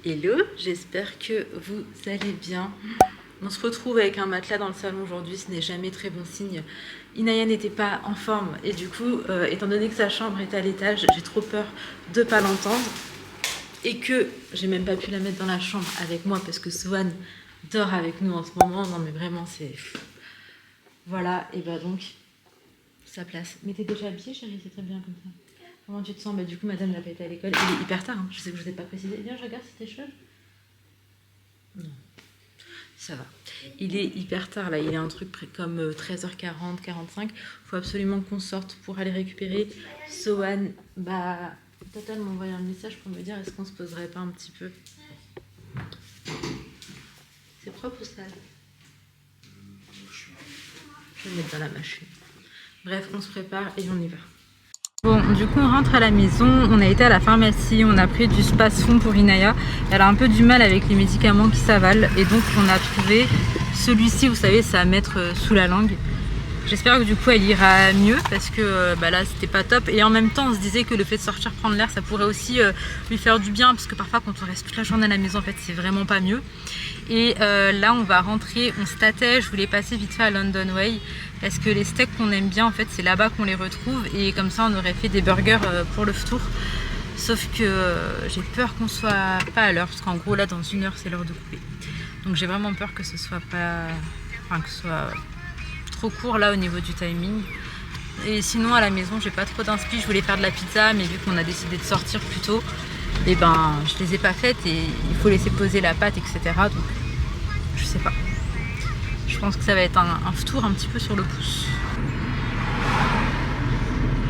Hello, j'espère que vous allez bien. On se retrouve avec un matelas dans le salon aujourd'hui, ce n'est jamais très bon signe. Inaya n'était pas en forme et du coup, étant donné que sa chambre est à l'étage, j'ai trop peur de pas l'entendre et que j'ai même pas pu la mettre dans la chambre avec moi parce que Swan dort avec nous en ce moment. Non mais vraiment c'est... Voilà, et bah donc, sa place. Mais t'es déjà habillée chérie, c'est très bien comme ça. Comment tu te sens? Bah du coup madame n'a pas été à l'école, il est hyper tard, hein. Je sais que je vous ai pas précisé. Viens, je regarde si t'es chaude. Non, ça va. Il est hyper tard là, il est un truc comme 13h40, 45. Faut absolument qu'on sorte pour aller récupérer Sohan. Bah, Total m'a envoyé un message pour me dire est-ce qu'on se poserait pas un petit peu. C'est propre ou sale? Je vais le mettre dans la machine. Bref, on se prépare et on y va. Bon, du coup, on rentre à la maison. On a été à la pharmacie, on a pris du Spasfon pour Inaya. Elle a un peu du mal avec les médicaments qui s'avalent et donc on a trouvé celui-ci, vous savez, c'est à mettre sous la langue. J'espère que du coup elle ira mieux parce que là c'était pas top et en même temps on se disait que le fait de sortir prendre l'air ça pourrait aussi lui faire du bien parce que parfois quand on reste toute la journée à la maison en fait c'est vraiment pas mieux. Et là on va rentrer, on se tâtait, je voulais passer vite fait à London Way parce que les steaks qu'on aime bien en fait c'est là-bas qu'on les retrouve et comme ça on aurait fait des burgers pour le retour. Sauf que j'ai peur qu'on soit pas à l'heure parce qu'en gros là dans 1 heure c'est l'heure de couper. Donc j'ai vraiment peur que ce soit pas... Enfin que ce soit trop court là au niveau du timing. Et sinon à la maison j'ai pas trop d'inspi, je voulais faire de la pizza mais vu qu'on a décidé de sortir plus tôt, et ben je les ai pas faites et il faut laisser poser la pâte etc. Donc je sais pas. Je pense que ça va être un tour un petit peu sur le pouce.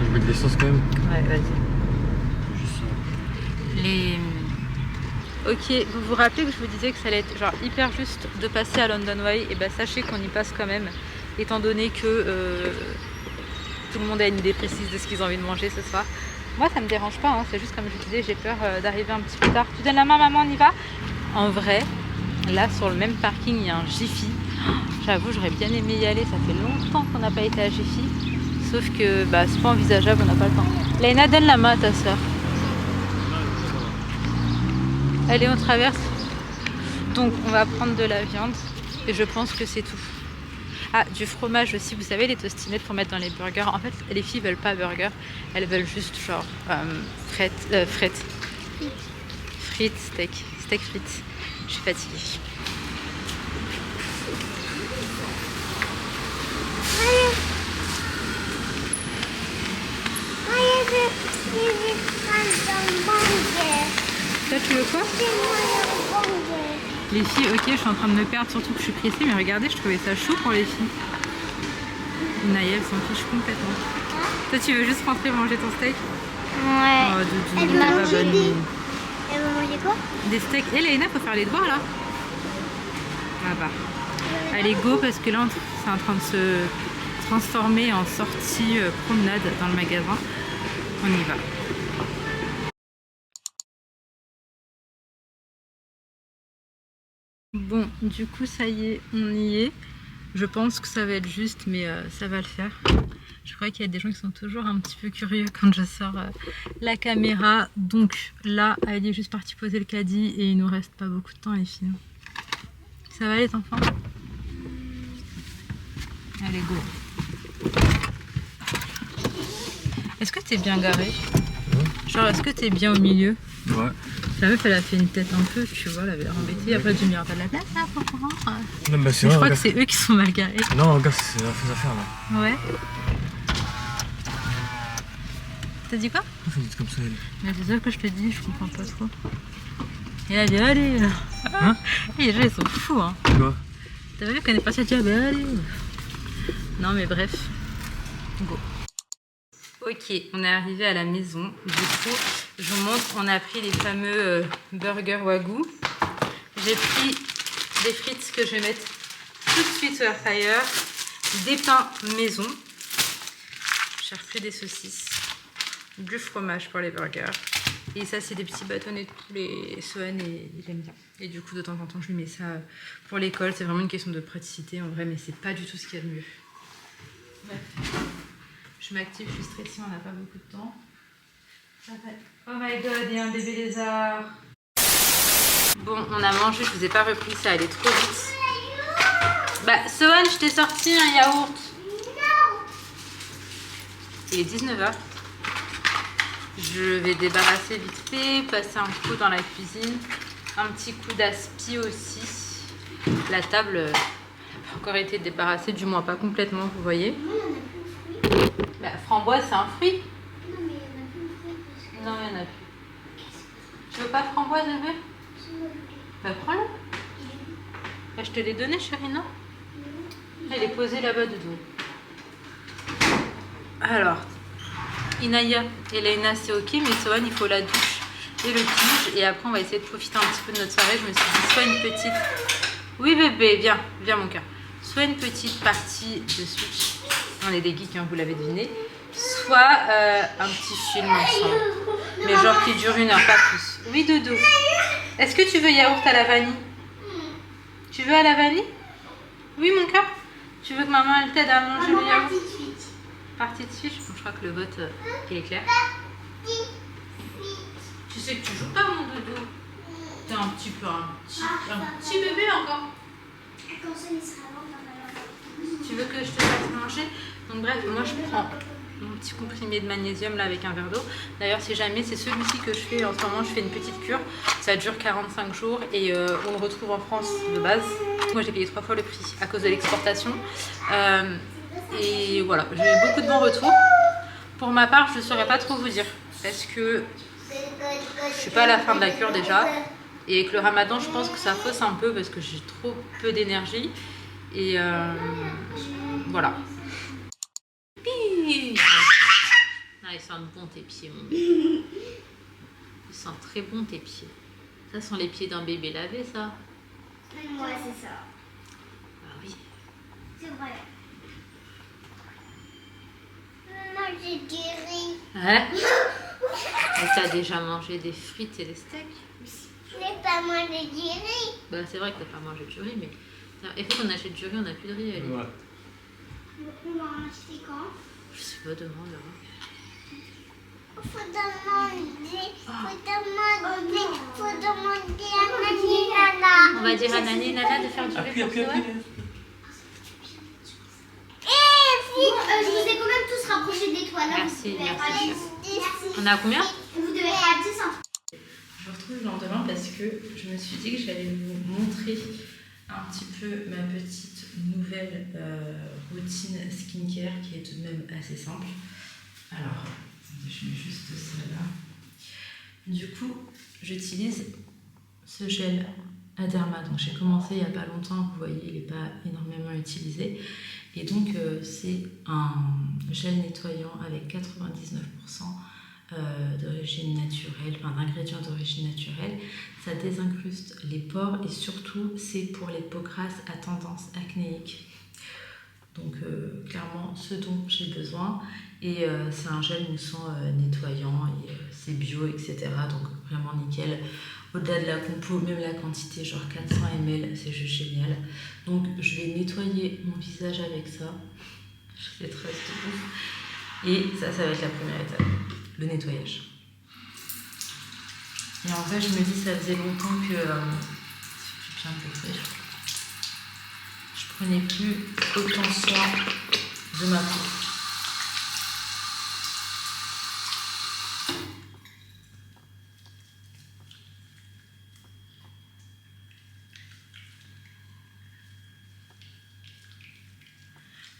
Je mets de l'essence quand même. Ouais vas-y. Juste Les... Ok, vous vous rappelez que je vous disais que ça allait être genre hyper juste de passer à London Way, et ben sachez qu'on y passe quand même, étant donné que tout le monde a une idée précise de ce qu'ils ont envie de manger ce soir. Moi ça me dérange pas, hein, c'est juste comme je vous disais, j'ai peur d'arriver un petit peu tard. Tu donnes la main maman, on y va? En vrai, là sur le même parking il y a un Jiffy. J'avoue j'aurais bien aimé y aller, ça fait longtemps qu'on n'a pas été à Jiffy. Sauf que c'est pas envisageable, on n'a pas le temps. Laina, donne la main à ta soeur. Allez, on traverse. Donc, on va prendre de la viande. Et je pense que c'est tout. Ah, du fromage aussi. Vous savez, les tostinettes pour mettre dans les burgers. En fait, les filles veulent pas burger. Elles veulent juste genre frites, steak frites. Je suis fatiguée. Toi, tu veux quoi? Les filles, ok, je suis en train de me perdre, surtout que je suis pressée, mais regardez, je trouvais ça chaud pour les filles. Naya, elle s'en fiche complètement. Toi, tu veux juste rentrer manger ton steak? Ouais. Oh, Elle Doudou, veut pas manger bonne des... mine. Elle veut manger quoi? Des steaks. Et Léna, faut faire les devoirs là. Ah bah. Allez, go, parce que là, c'est en train de se transformer en sortie promenade dans le magasin. On y va. Bon, du coup, ça y est, on y est. Je pense que ça va être juste, mais ça va le faire. Je crois qu'il y a des gens qui sont toujours un petit peu curieux quand je sors la caméra. Donc là, elle est juste partie poser le caddie et il nous reste pas beaucoup de temps les filles. Ça va les enfants? Allez, go. Est-ce que t'es bien garé? Genre, est-ce que t'es bien au milieu? Ouais. La meuf, elle a fait une tête un peu, tu vois, elle avait l'air embêtée. Après, j'ai mis un tas de la place là, pour pouvoir. Non, bah c'est Mais je vrai, crois regarde. que c'est eux qui sont mal garés. Non, regarde, c'est la fausse affaire là. Ouais. T'as dit quoi? Pourquoi vous dites comme ça, elle? Mais c'est ça que je te dis, je comprends pas trop. Et elle a dit allez. Hein? Et les gens ils sont fous hein. Quoi? T'as vu qu'on est passé à dire bah allez. Non mais bref. Go. Ok, on est arrivé à la maison. Du coup, je vous montre, on a pris les fameux burgers Wagyu. J'ai pris des frites que je vais mettre tout de suite au air fryer, des pains maison. J'ai repris des saucisses, du fromage pour les burgers. Et ça, c'est des petits bâtonnets de poulet Sohan et j'aime bien. Et du coup, de temps en temps, je lui mets ça pour l'école. C'est vraiment une question de praticité en vrai, mais c'est pas du tout ce qu'il y a de mieux. Bref. Je m'active, je suis stressée, on n'a pas beaucoup de temps. Oh my god, il y a un bébé lézard. Bon, on a mangé, je vous ai pas repris, ça allait trop vite. Bah, Sohan, je t'ai sorti un yaourt. Il est 19h. Je vais débarrasser vite fait, passer un coup dans la cuisine. Un petit coup d'aspi aussi. La table n'a pas encore été débarrassée, du moins pas complètement, vous voyez. Bah, framboise, c'est un fruit. Non, il n'y en a plus. Tu veux pas de framboise, bébé? Bah, prends-le. Bah, je te l'ai donné, chérie, non? Elle est posée là-bas de dos. Alors, Inaya et Leïna, c'est ok, mais Sohan, il faut la douche et le tige. Et après, on va essayer de profiter un petit peu de notre soirée. Je me suis dit, soit une petite... Oui, bébé, viens, viens, mon cœur. Soit une petite partie de Switch. On est des geeks, hein, vous l'avez deviné. Soit un petit film ensemble. Mais genre qui dure 1 heure, pas plus. Oui, Doudou. Est-ce que tu veux yaourt à la vanille? Tu veux à la vanille? Oui, mon cœur. Tu veux que maman elle t'aide à manger le yaourt? Partie de Switch. Bon, je crois que le vote il est clair. Tu sais que tu joues pas, mon Doudou. T'es un petit peu un petit bébé encore. Tu veux que je te fasse manger? Donc bref, moi je prends mon petit comprimé de magnésium là avec un verre d'eau. D'ailleurs, si jamais c'est celui-ci que je fais en ce moment, je fais une petite cure. Ça dure 45 jours et on le retrouve en France de base. Moi j'ai payé 3 fois le prix à cause de l'exportation. Et voilà, j'ai eu beaucoup de bons retours. Pour ma part, je ne saurais pas trop vous dire parce que je suis pas à la fin de la cure déjà. Et avec le ramadan, je pense que ça fausse un peu parce que j'ai trop peu d'énergie. Et voilà. Ah, ils sentent bon tes pieds, mon bébé. Ils sentent très bon tes pieds. Ça sont les pieds d'un bébé lavé, ça? Moi, c'est ça. Ah oui. C'est vrai. Moi, j'ai du riz. Ouais. Et t'as déjà mangé des frites et des steaks? Je n'ai pas mangé du riz. Bah, c'est vrai que t'as pas mangé du riz, mais il faut qu'on achète du riz, on n'a plus de riz. Ouais. On va en acheter quand? Je sais pas, demain, là. Faut demander à Nani Nana. On va dire à Nani et Nana de faire du riz pour Sohan. Je vous ai quand même tous rapprochés des toilettes. Merci, Merci. On a combien? Vous devez être à 10 ans. Je vous retrouve le lendemain parce que je me suis dit que j'allais vous montrer un petit peu ma petite nouvelle routine skincare qui est tout de même assez simple. Alors, je mets juste ça là. Du coup, j'utilise ce gel Aderma. Donc j'ai commencé il n'y a pas longtemps, vous voyez, il n'est pas énormément utilisé. Et donc c'est un gel nettoyant avec 99% d'origine naturelle, enfin d'ingrédients d'origine naturelle. Ça désincruste les pores et surtout c'est pour les peaux grasses à tendance acnéique. Donc clairement ce dont j'ai besoin. Et c'est un gel moussant nettoyant et c'est bio, etc. Donc vraiment nickel. Au-delà de la compo, même la quantité, genre 400 ml, c'est juste génial. Donc je vais nettoyer mon visage avec ça. Je sais très ouf. Et ça va être la première étape, le nettoyage. Et en vrai, je me dis, ça faisait longtemps que j'ai bien bossé. Je prenais plus autant soin de ma peau.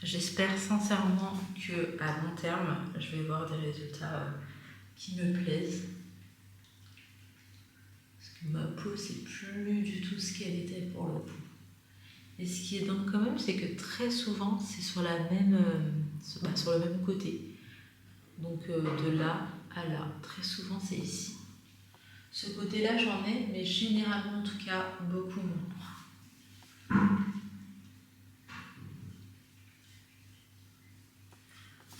J'espère sincèrement qu'à long terme, je vais voir des résultats qui me plaisent. Parce que ma peau, c'est plus du tout ce qu'elle était pour le coup. Et ce qui est dingue quand même, c'est que très souvent, c'est sur la même, sur le même côté. Donc de là à là, très souvent c'est ici. Ce côté-là, j'en ai, mais généralement en tout cas, beaucoup moins.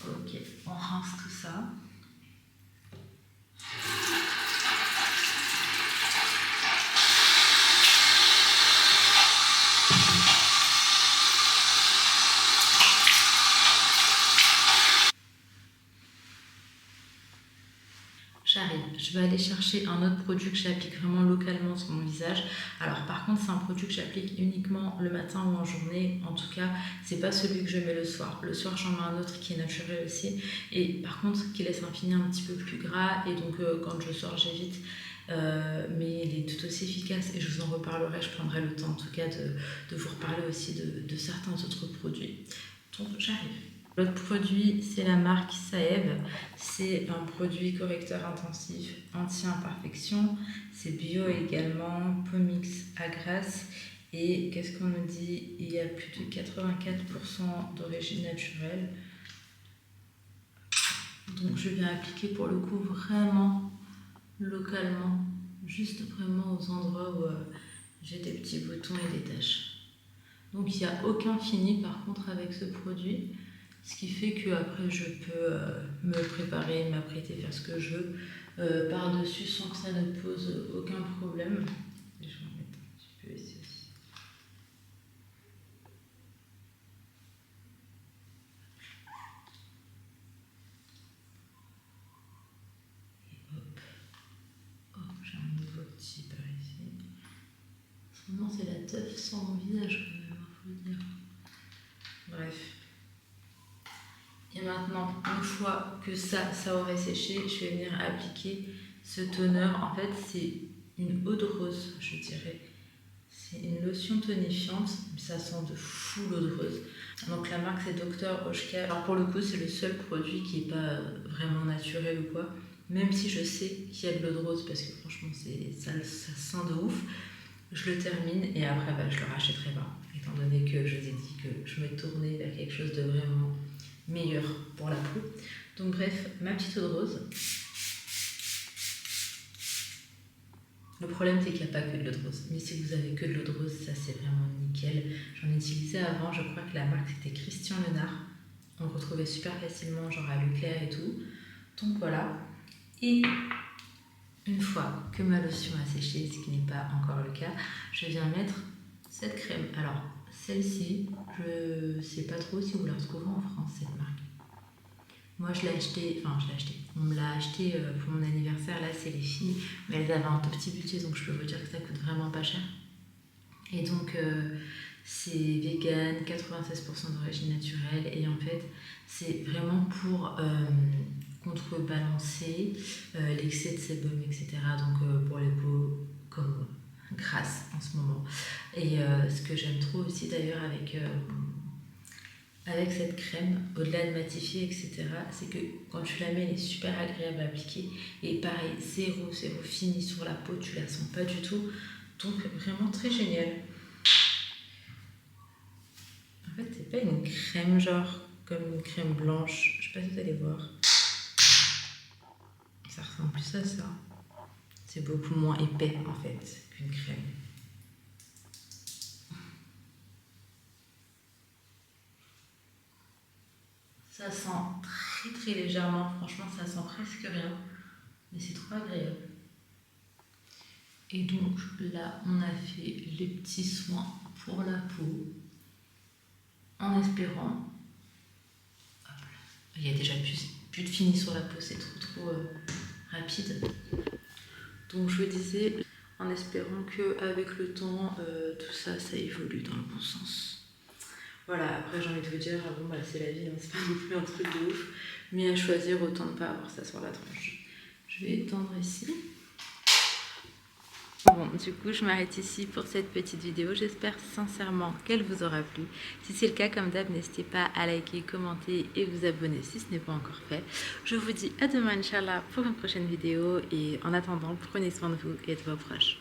Ok, on rince tout ça. j'arrive. Je vais aller chercher un autre produit que j'applique vraiment localement sur mon visage. Alors par contre, c'est un produit que j'applique uniquement le matin ou en journée. En tout cas, c'est pas celui que je mets le soir. Le soir, j'en mets un autre qui est naturel aussi. Et par contre, qui laisse un fini un petit peu plus gras. Et donc, quand je sors, j'évite. Mais il est tout aussi efficace et je vous en reparlerai. Je prendrai le temps en tout cas de vous reparler aussi de certains autres produits. Donc, j'arrive. L'autre produit, c'est la marque Saève. C'est un produit correcteur intensif anti-imperfection. C'est bio également, peau mix à grasse. Et qu'est-ce qu'on nous dit? Il y a plus de 84% d'origine naturelle. Donc je viens appliquer pour le coup vraiment localement, juste vraiment aux endroits où j'ai des petits boutons et des taches. Donc il n'y a aucun fini par contre avec ce produit. Ce qui fait qu'après je peux me préparer, m'apprêter, faire ce que je veux par-dessus sans que ça ne pose aucun problème. Et je vais en mettre un petit peu ici aussi. Et hop. Oh, j'ai un nouveau petit par ici. Sinon c'est la teuf sans mon visage quand même, il faut le dire. Bref. Et maintenant, une fois que ça aurait séché, je vais venir appliquer ce toner. En fait, c'est une eau de rose, je dirais. C'est une lotion tonifiante, mais ça sent de fou l'eau de rose. Donc la marque, c'est Dr. Oshka. Alors pour le coup, c'est le seul produit qui n'est pas vraiment naturel ou quoi. Même si je sais qu'il y a de l'eau de rose, parce que franchement, ça sent de ouf. Je le termine et après, je le rachèterai pas. Étant donné que je vous ai dit que je me tournais vers quelque chose de vraiment meilleur pour la peau. Donc bref, ma petite eau de rose. Le problème c'est qu'il n'y a pas que de l'eau de rose. Mais si vous avez que de l'eau de rose, ça c'est vraiment nickel. J'en ai utilisé avant, je crois que la marque c'était Christian Lenard. On le retrouvait super facilement, genre à Leclerc et tout. Donc voilà. Et une fois que ma lotion a séché, ce qui n'est pas encore le cas, je viens mettre cette crème. Alors, celle-ci, je ne sais pas trop si vous la retrouvez en France, cette marque. Moi, je l'ai acheté, on me l'a acheté pour mon anniversaire. Là, c'est les filles, mais elles avaient un tout petit budget, donc je peux vous dire que ça coûte vraiment pas cher. Et donc, c'est vegan, 96% d'origine naturelle, et en fait, c'est vraiment pour contrebalancer l'excès de sébum, etc. Donc, pour les peaux comme moi. Grasse en ce moment. Et ce que j'aime trop aussi d'ailleurs avec cette crème, au-delà de matifier, etc., c'est que quand tu la mets, elle est super agréable à appliquer. Et pareil, zéro fini sur la peau, tu la sens pas du tout. Donc vraiment très génial. En fait, c'est pas une crème genre comme une crème blanche. Je sais pas si vous allez voir. Ça ressemble plus à ça. C'est beaucoup moins épais en fait qu'une crème. Ça sent très légèrement, franchement ça sent presque rien, mais c'est trop agréable. Et donc là on a fait les petits soins pour la peau en espérant. Hop là. Il y a déjà plus de fini sur la peau, c'est trop rapide. Donc je vous disais, en espérant qu'avec le temps, tout ça évolue dans le bon sens. Voilà, après j'ai envie de vous dire, c'est la vie, hein, c'est pas non plus un truc de ouf, mais à choisir, autant ne pas avoir ça sur la tronche. Je vais étendre ici. Bon, du coup, je m'arrête ici pour cette petite vidéo. J'espère sincèrement qu'elle vous aura plu. Si c'est le cas, comme d'hab, n'hésitez pas à liker, commenter et vous abonner si ce n'est pas encore fait. Je vous dis à demain, Inch'Allah, pour une prochaine vidéo. Et en attendant, prenez soin de vous et de vos proches.